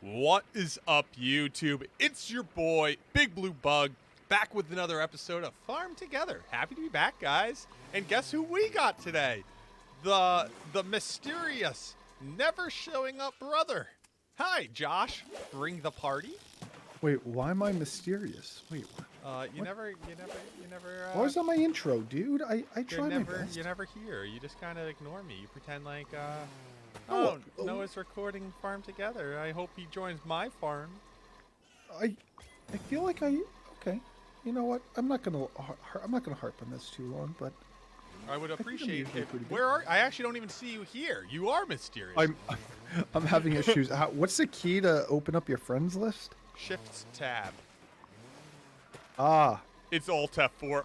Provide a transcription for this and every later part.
What is up, YouTube? It's your boy, Big Blue Bug, back with another episode of Farm Together. Happy to be back, guys. And guess who we got today? The mysterious, never showing up brother. Hi, Josh. Bring the party. Wait, why am I mysterious? Wait, You never. why was that my intro, dude? I You're tried my best. you're never here. You just kind of ignore me. You pretend like, Oh, Noah's recording Farm Together. I hope he joins my farm. I feel like okay. You know what? I'm not gonna harp on this too long, but I would think I'm appreciate usually it. pretty good. Where are I? Actually don't even see you here. You are mysterious. I'm having issues. What's the key to open up your friends list? Shift tab. Ah, It's Alt F4.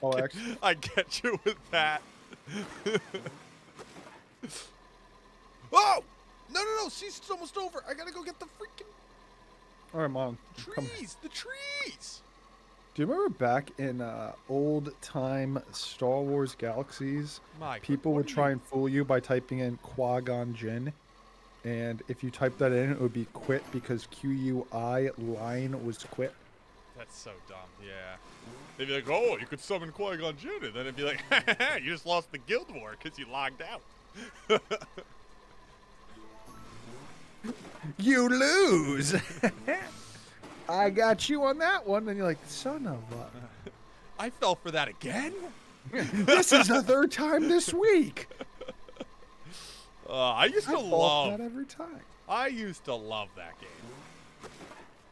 oh, actually, I get you with that. Oh! No. Season's almost over. I gotta go get the freaking all right, Mom. trees. The trees. Do you remember back in old time Star Wars Galaxies? My People would try and fool you by typing in Qui-Gon Jinn. And if you type that in, it would be quit because QUI line was quit. That's so dumb. Yeah. They'd be like, oh, you could summon Qui-Gon Jinn. And then it'd be like, you just lost the Guild War because you logged out. You lose. I got you on that one. And you're like, son of a... I fell for that again? This is the third time this week. I used to I fall for love that every time. I used to love that game.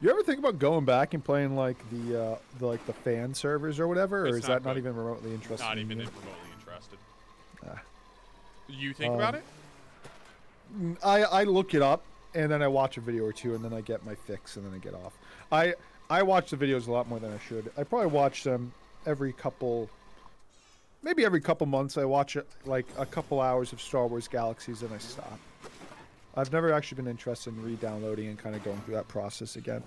You ever think about going back and playing like the fan servers or whatever, or It's is not that not good. even remotely interesting? Not in even you? remotely interested. Ah. You think about it? I look it up and then I watch a video or two and then I get my fix and then I get off. I watch the videos a lot more than I should. I probably watch them maybe every couple months. I watch it like a couple hours of Star Wars Galaxies and I stop. I've never actually been interested in re-downloading and kind of going through that process again.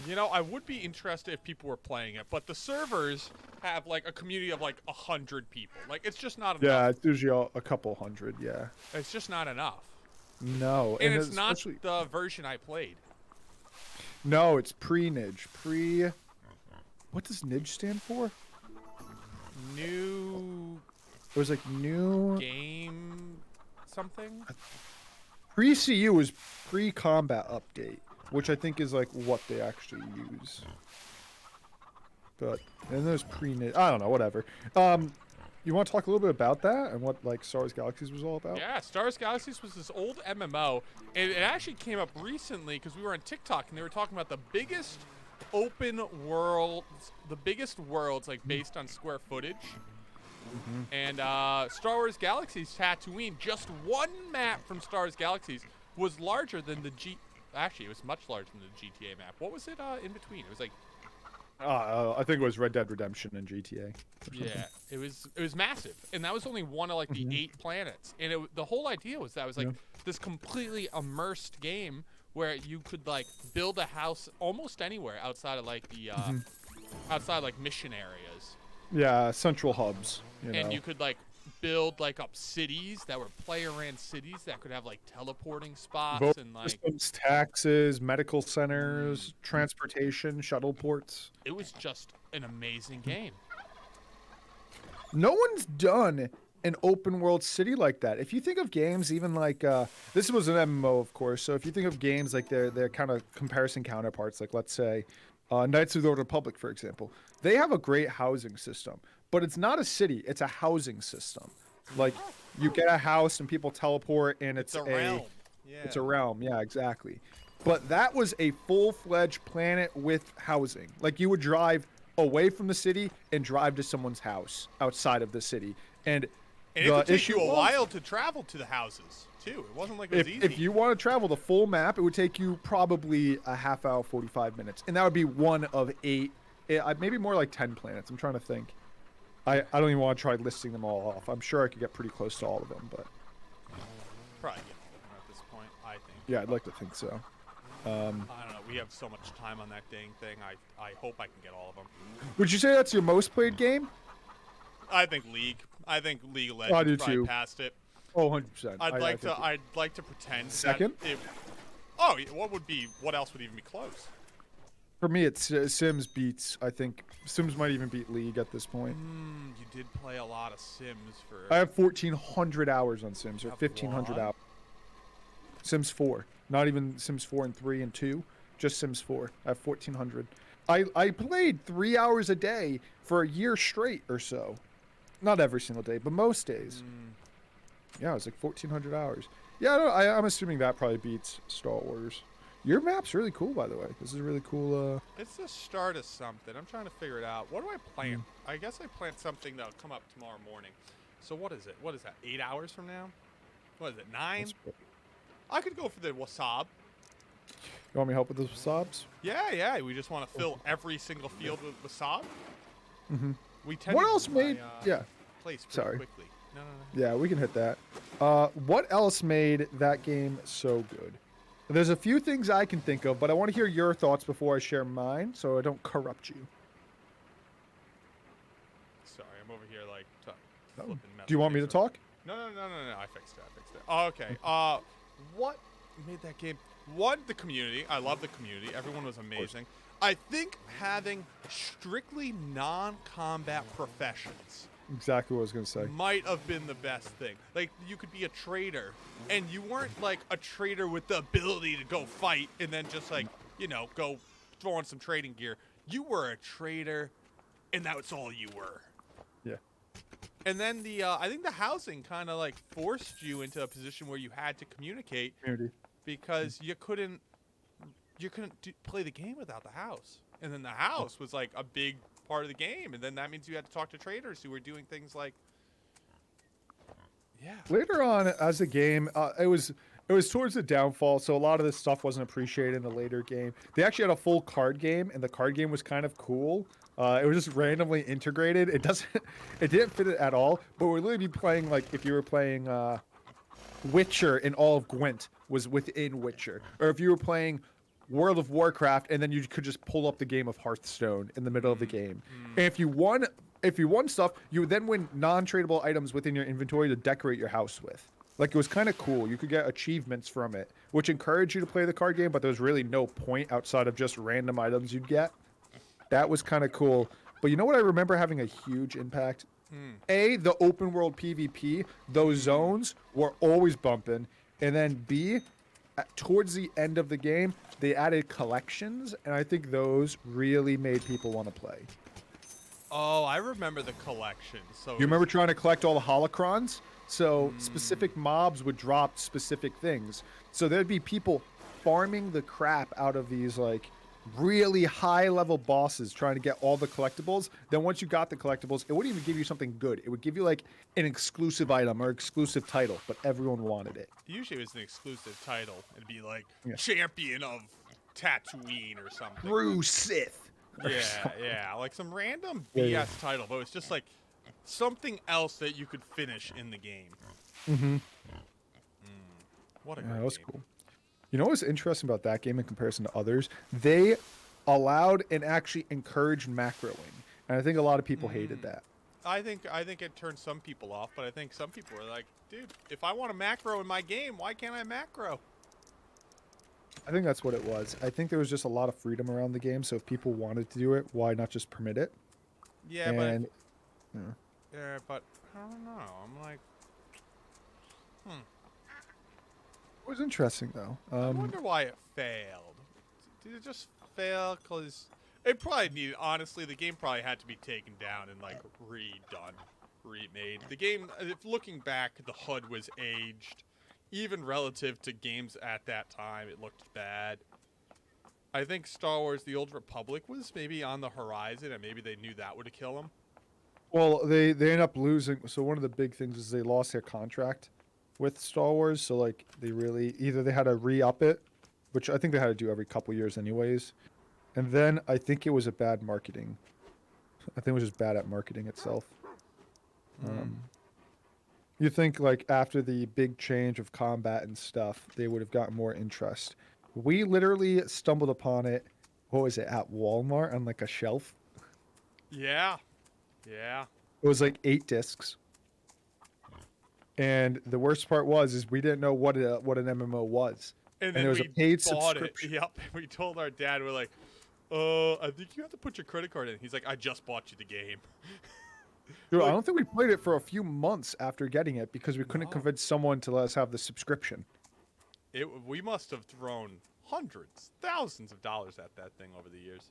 You know, I would be interested if people were playing it, but the servers have like a community of like 100 people. Like, it's just not enough. Yeah, it's usually a couple hundred. Yeah. It's just not enough. No, And it's not especially- the version I played. No, it's pre-Nidge. What does Nidge stand for? New It was like new. game something? Pre-CU is pre-combat update, which I think is like what they actually use. But and there's pre-Nidge. I don't know, whatever. You want to talk a little bit about that and what like Star Wars Galaxies was all about? Yeah, Star Wars Galaxies was this old MMO, and it actually came up recently because we were on TikTok and they were talking about the biggest open worlds, like based on square footage. And Star Wars Galaxies Tatooine, just one map from Star Wars Galaxies was larger than the Actually, it was much larger than the GTA map. What was it in between? It was like, I think it was Red Dead Redemption and GTA. yeah, it was massive, and that was only one of like the 8 planets. And the whole idea was that it was like this completely immersed game where you could like build a house almost anywhere outside of like the outside like mission areas. Yeah, central hubs. And you could like build like up cities that were player-ran cities that could have like teleporting spots Vote and like systems, taxes, medical centers, transportation, shuttle ports. it was just an amazing game. No one's done an open world city like that. If you think of games, even like this was an MMO, of course. So if you think of games like their kind of comparison counterparts, like let's say Knights of the Old Republic, for example, they have a great housing system, but it's not a city; it's a housing system. Like you get a house and people teleport, and it's a realm. Yeah. It's a realm. Yeah, exactly. But that was a full-fledged planet with housing. Like you would drive away from the city and drive to someone's house outside of the city, and And it would take you a while to travel to the houses, too. It wasn't like it was easy. If you want to travel the full map, it would take you probably a half hour, 45 minutes. And that would be one of 8, maybe more like 10 planets. I'm trying to think. I don't even want to try listing them all off. I'm sure I could get pretty close to all of them, but... Probably get all of them at this point, I think. Yeah, I'd like to think so. I don't know. We have so much time on that dang thing. I hope I can get all of them. Would you say that's your most played game? I think League. I think League of I do Legends probably too. passed it. Oh, 100%. I think I'd like to pretend second. that it. Oh, what else would even be close? For me, it's Sims beats. I think Sims might even beat League at this point. You did play a lot of Sims for. I have 1,400 hours on Sims, or Have 1,500 what? hours. Sims 4, not even Sims 4 and 3 and 2, just Sims 4. I have 1,400. I played 3 hours a day for a year straight or so. Not every single day, but most days. Yeah, it was like 1,400 hours. Yeah, I'm assuming that probably beats Star Wars. Your map's really cool, by the way. This is really cool. It's the start of something. I'm trying to figure it out. What do I plant? I guess I plant something that'll come up tomorrow morning. So what is it? What is that? 8 hours from now? What is it? 9? I could go for the wasab. You want me to help with those wasabs? Yeah. We just want to fill every single field with wasab. We tend What to else do my, made? Yeah. place pretty Sorry. quickly. No. Yeah, we can hit that. What else made that game so good? There's a few things I can think of, but I want to hear your thoughts before I share mine, so I don't corrupt you. Sorry, I'm over here like No. flipping. Do you want me to talk? No. I fixed it. Oh, okay. What made that game? One, the community. I love the community. Everyone was amazing. I think having strictly non-combat professions Exactly what I was gonna say. might have been the best thing. Like, you could be a trader, and you weren't like a trader with the ability to go fight and then just like, go throw on some trading gear. You were a trader, and that's all you were. Yeah. And then I think the housing kind of like forced you into a position where you had to communicate Community. because you couldn't play the game without the house. And then the house was like a big part of the game, and then that means you had to talk to traders who were doing things like, Later on as a game, it was towards the downfall, so a lot of this stuff wasn't appreciated in the later game. They actually had a full card game, and the card game was kind of cool. It was just randomly integrated. It didn't fit it at all. But we'd literally be playing like if you were playing Witcher and all of Gwent was within Witcher, or if you were playing World of Warcraft, and then you could just pull up the game of Hearthstone in the middle of the game. And if you won stuff, you would then win non-tradable items within your inventory to decorate your house with. Like, it was kind of cool. You could get achievements from it, which encouraged you to play the card game, but there was really no point outside of just random items you'd get. That was kind of cool. But you know what I remember having a huge impact? A, the open world PvP, those zones were always bumping. And then B, towards the end of the game, they added collections, and I think those really made people want to play. Oh, I remember the collection. So You remember trying to collect all the holocrons? So specific mobs would drop specific things. So there'd be people farming the crap out of these like really high level bosses trying to get all the collectibles. Then once you got the collectibles, it wouldn't even give you something good. It would give you like an exclusive item or exclusive title, but everyone wanted it. usually it was an exclusive title. It'd be like Champion of Tatooine or something. True Sith. Yeah, like some random BS title, but it's just like something else that you could finish in the game. What a great That was game. cool. You know what's interesting about that game in comparison to others? They allowed and actually encouraged macroing, and I think a lot of people hated that. I think it turned some people off, but I think some people were like, dude, if I want a macro in my game, why can't I macro? I think that's what it was. I think there was just a lot of freedom around the game, so if people wanted to do it, why not just permit it? Yeah, And but I don't know. I'm like, it was interesting though. I wonder why it failed. Did it just fail because it probably needed? Honestly, the game probably had to be taken down and like redone, remade. The game, if looking back, the HUD was aged. Even relative to games at that time, it looked bad. I think Star Wars: The Old Republic was maybe on the horizon, and maybe they knew that would kill them. Well, they ended up losing. So one of the big things is they lost their contract with Star Wars. So like they really either they had to re-up it, which I think they had to do every couple years anyways, and then I think it was a bad marketing. I think it was just bad at marketing itself. You think like after the big change of combat and stuff, they would have gotten more interest. We literally stumbled upon it. What was it at Walmart on like a shelf? Yeah. It was like 8 discs. And the worst part is we didn't know what an MMO was, And and then it was a we paid bought it. subscription. Yep. We told our dad, we're like, I think you have to put your credit card in. He's like, I just bought you the game. Dude, I Like, don't think we played it for a few months after getting it because we couldn't no. convince someone to let us have the subscription. We must have thrown hundreds, thousands of dollars at that thing over the years.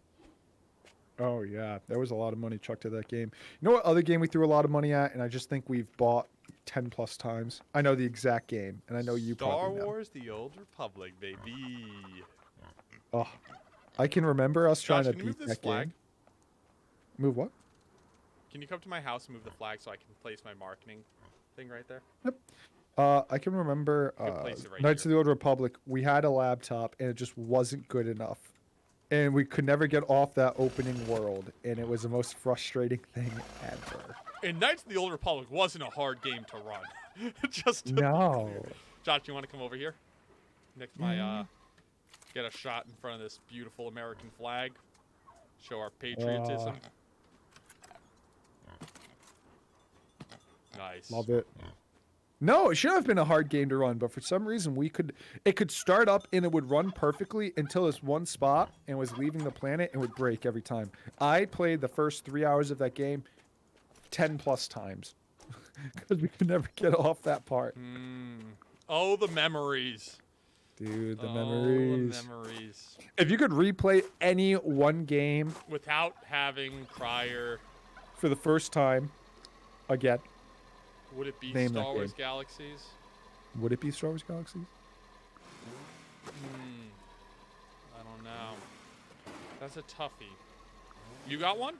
Oh yeah, there was a lot of money chucked to that game. You know what other game we threw a lot of money at, and I just think we've bought 10 plus times. I know the exact game, and I know you Star probably know. Wars: The Old Republic, baby. Oh, I can remember us trying Josh, to can you beat move this that flag? game. Move what? Can you come to my house and move the flag so I can place my marketing thing right there? Yep. I can remember Could place it right Knights here. of the Old Republic. We had a laptop, and it just wasn't good enough, and we could never get off that opening world, and it was the most frustrating thing ever. And Knights of the Old Republic wasn't a hard game to run. Just to be No. clear. Josh, you want to come over here? Next to my, get a shot in front of this beautiful American flag. Show our patriotism. Nice. Love it. No, it should have been a hard game to run, but for some reason it could start up and it would run perfectly until this one spot and was leaving the planet and would break every time. I played the first 3 hours of that game 10 plus times because we could never get off that part. Oh, the memories. Dude, the Oh, memories. the memories. If you could replay any one game Without having prior, for the first time again, would it be Name that Star Wars game. Galaxies? would it be Star Wars Galaxies? I don't know. That's a toughie. You got one?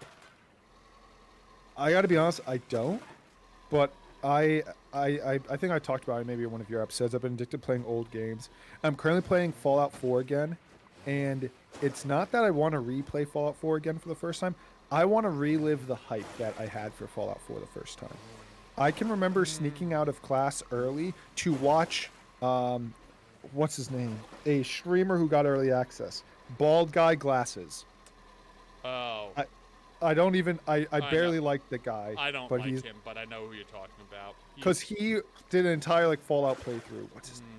I got to be honest, I don't. But I think I talked about it maybe in one of your episodes. I've been addicted to playing old games. I'm currently playing Fallout 4 again, and it's not that I want to replay Fallout 4 again for the first time. I want to relive the hype that I had for Fallout 4 the first time. I can remember sneaking out of class early to watch, what's his name? A streamer who got early access. Bald guy, glasses. Oh. I don't even, I know. barely like the guy. I don't but like he's, him, but I know who you're talking about. because he did an entire like Fallout playthrough. What's his name?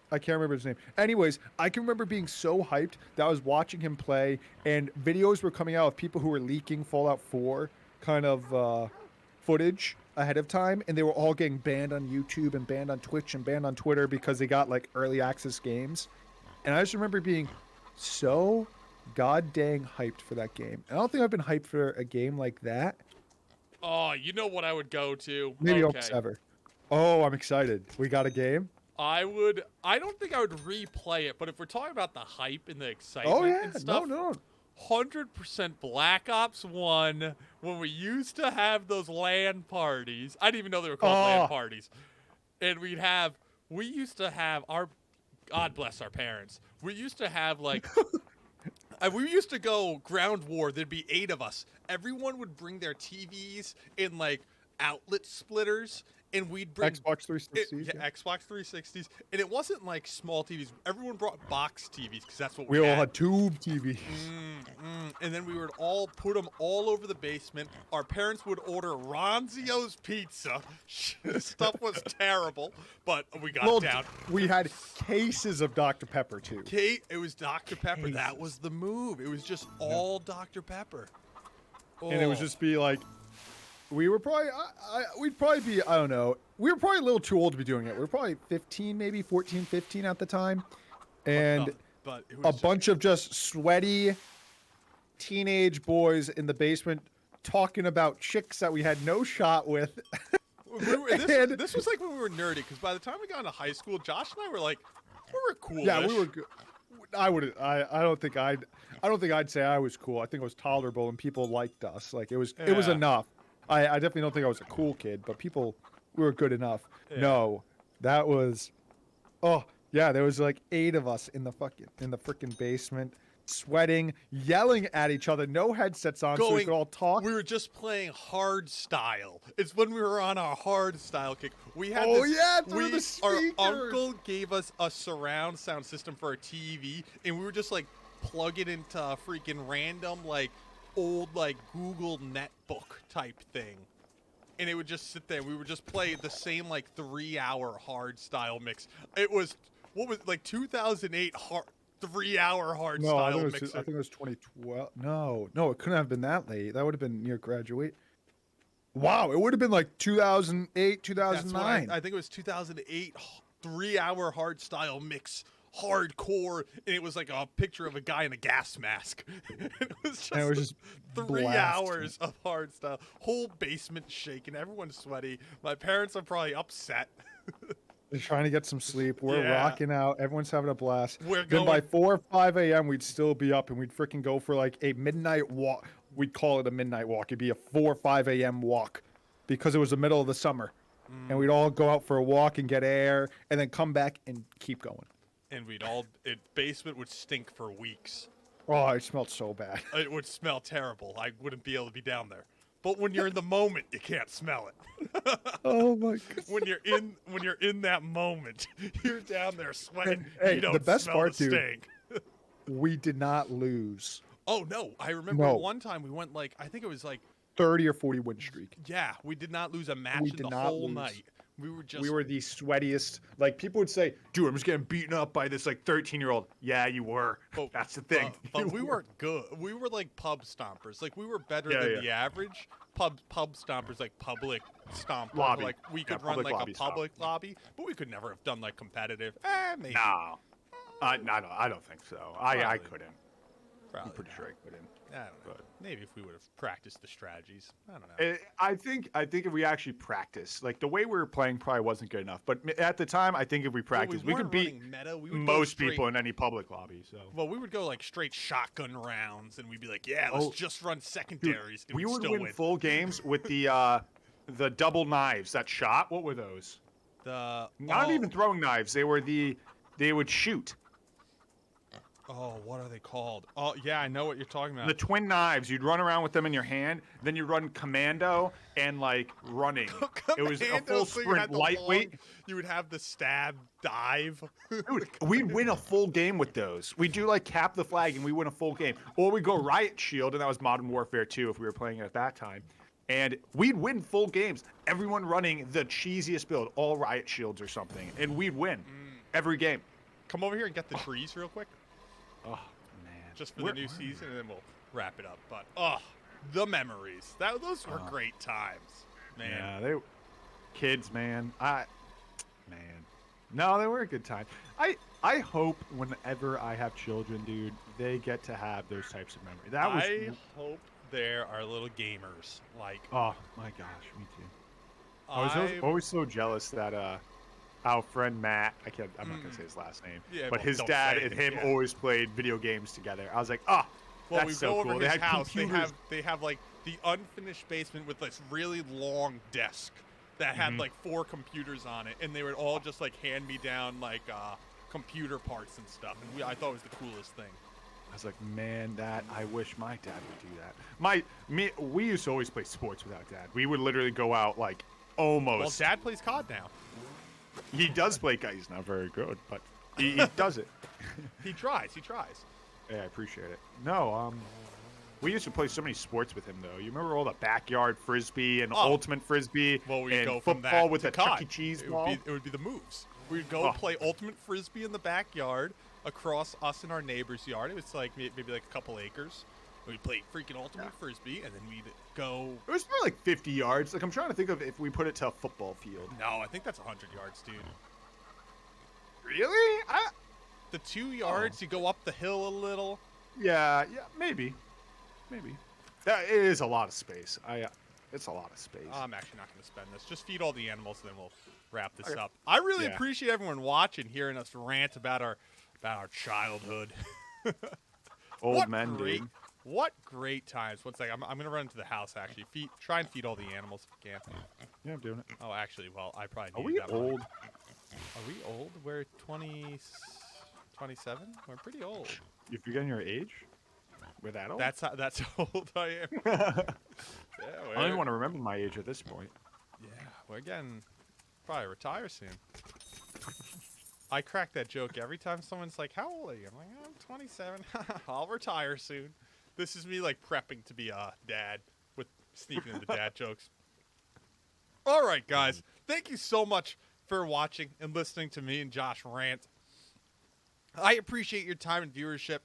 I can't remember his name. Anyways, I can remember being so hyped that I was watching him play, and videos were coming out of people who were leaking Fallout 4 kind of footage ahead of time, and they were all getting banned on YouTube and banned on Twitch and banned on Twitter because they got like early access games. And I just remember being so god dang hyped for that game. I don't think I've been hyped for a game like that. Oh, you know what I would go to? Maybe Okay. almost ever. Oh, I'm excited. We got a game? I don't think I would replay it, but if we're talking about the hype and the excitement Oh yeah. and stuff, No. 100% Black Ops 1, when we used to have those LAN parties. I didn't even know they were called LAN parties. And we used to have God bless our parents. We used to have like, we used to go ground war. There'd be 8 of us. Everyone would bring their TVs in like outlet splitters. And we'd bring Xbox 360s. yeah, Xbox 360s, and it wasn't like small TVs. Everyone brought box TVs because that's what We all had tube TVs. And then we would all put them all over the basement. Our parents would order Ronzio's pizza. Stuff was terrible, but we got down. We had cases of Dr. Pepper too. It was Dr. Pepper. That was the move. It was just all Dr. Pepper. And it would Oh. just be like, we were probably, we'd probably be, I don't know. We were probably a little too old to be doing it. We were probably 15, maybe 14, 15 at the time. And but it a was bunch of just sweaty teenage boys in the basement talking about chicks that we had no shot with. This was like when we were nerdy, because by the time we got into high school, Josh and I were like, we were cool. Yeah, we were good. I don't think I'd say I was cool. I think it was tolerable and people liked us. Like it was Yeah. enough. I definitely don't think I was a cool kid, but we were good enough. Yeah. No, that was, oh yeah, there was like 8 of us in the freaking basement, sweating, yelling at each other, no headsets on, so we could all talk. We were just playing hard style. It's when we were on our hard style kick. We had Oh, this, yeah, through the our speakers. uncle gave us a surround sound system for a TV, and we were just like plug it into a freaking random like old like Google netbook type thing. and it would just sit there. We would just play the same like 3-hour hard style mix. It was what was like 2008 hard 3-hour hard No, style mix. I think it was 2012. No, it couldn't have been that late. That would have been near graduate. Wow, it would have been like 2008, That's what 2009. I think it was 2008 3-hour hard style mix. Hardcore, and it was like a picture of a guy in a gas mask. It was And it was just 3 blasting. hours of hard style. Whole basement shaking. Everyone's sweaty. My parents are probably upset. They're trying to get some sleep. We're Yeah. rocking out. Everyone's having a blast. We're Then by going- 4 or 5 a.m., we'd still be up, and we'd freaking go for like a midnight walk. We'd call it a midnight walk. It'd be a 4 or 5 a.m. walk because it was the middle of the summer. And we'd all go out for a walk and get air and then come back and keep going. And basement would stink for weeks. Oh, it smelled so bad. It would smell terrible. I wouldn't be able to be down there. But when you're in the moment, you can't smell it. Oh my god. when you're in that moment, you're down there sweating. Hey, you don't the best smell part, the dude, stink. We did not lose. Oh no, I remember No. one time we went like I think it was like 30 or 40 win streak. yeah, we did not lose a match We in did the not whole lose. night. We were just We were the sweatiest. Like people would say, "Dude, I'm just getting beaten up by this like 13-year-old." Yeah, you were. but- That's the thing. But we weren't good. We were like pub stompers. Like we were better Yeah, than yeah. the average pub stompers, like public stomper. Lobby. Like we Yeah, could run public like lobby a stomp. public lobby, but we could never have done like competitive. Maybe. No. I don't think so. I Probably. couldn't. Probably I'm pretty not. sure I couldn't. I don't know. But- Maybe if we would have practiced the strategies. I don't know. I think if we actually practiced, like the way we were playing probably wasn't good enough. But at the time, I think if we practiced, we could weren't beat running meta. We would go most straight- people in any public lobby. So Well, we would go like straight shotgun rounds, and we'd be like, "Yeah, let's Oh, just run secondaries." and we we'd would still win full games with the double knives that shot. What were those? Not even throwing knives. They would shoot. Oh, what are they called? Oh, yeah, I know what you're talking about. The twin knives. You'd run around with them in your hand. Then you'd run commando and like running. It was a Commando, full so you sprint, had the lightweight. long- you would have the stab dive. Dude, we'd win a full game with those. We do like cap the flag and we win a full game. Or we go Riot Shield, and that was Modern Warfare 2 if we were playing it at that time. And we'd win full games. Everyone running the cheesiest build, all Riot Shields or something. And we'd win every game. Come over here and get the trees real quick, Oh, man. just for the new season, and then we'll wrap it up. But, the memories. Those were great times, man. Yeah, they kids, man. No, they were a good time. I hope whenever I have children, dude, they get to have those types of memories. That was I hope there are little gamers. Like, oh my gosh, me too. I was always so jealous that our friend Matt, I'm not gonna say his last name, Yeah, but well, his don't dad say and it, him yeah. always played video games together. I was like, oh, well, that's we so go cool. over They his had house. computers. They have like the unfinished basement with this really long desk that had like 4 computers on it, and they would all just like hand me down like computer parts and stuff. And I thought it was the coolest thing. I was like, man, I wish my dad would do that. We used to always play sports without dad. We would literally go out like almost. Well, Dad plays COD now. He does play. He's not very good, but he does it. He tries. He tries. Yeah, I appreciate it. No, we used to play so many sports with him though. You remember all the backyard frisbee and ultimate frisbee Well, we'd and go from football that with to the COD. Chuck E. Cheese ball. It would be the moves. We'd go play ultimate frisbee in the backyard across us and our neighbor's yard. It was like maybe like a couple acres. We'd play freaking ultimate frisbee, and then we'd go. It was more like 50 yards. Like I'm trying to think of if we put it to a football field. No, I think that's 100 yards, dude. Really? The 2 yards, you go up the hill a little. Yeah, maybe. That it is a lot of space. It's a lot of space. I'm actually not going to spend this. Just feed all the animals, and then we'll wrap this up. I really Yeah. appreciate everyone watching, hearing us rant about our childhood. Old What men, great, dude. what great times. One second, I'm gonna run into the house actually. Try and feed all the animals if we can. Yeah, I'm doing it. Oh, actually, well, I probably Are need we that old? One. Are we old? We're 27. We're pretty old. You're forgetting your age? We're that old? That's how old I am. Yeah, I don't even want to remember my age at this point. Yeah, we're getting probably retire soon. I crack that joke every time someone's like, "How old are you?" I'm like, "I'm 27. I'll retire soon." This is me like prepping to be a dad with sneaking into dad jokes. All right, guys. Thank you so much for watching and listening to me and Josh rant. I appreciate your time and viewership.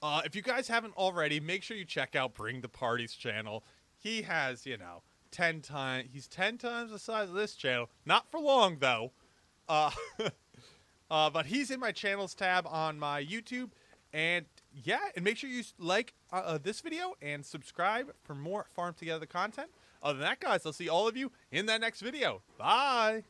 If you guys haven't already, make sure you check out Bring the Party's channel. He has, 10 times. He's 10 times the size of this channel. Not for long though. Uh, but he's in my channels tab on my YouTube. And yeah, and make sure you like this video and subscribe for more Farm Together content. Other than that, guys, I'll see all of you in that next video. Bye.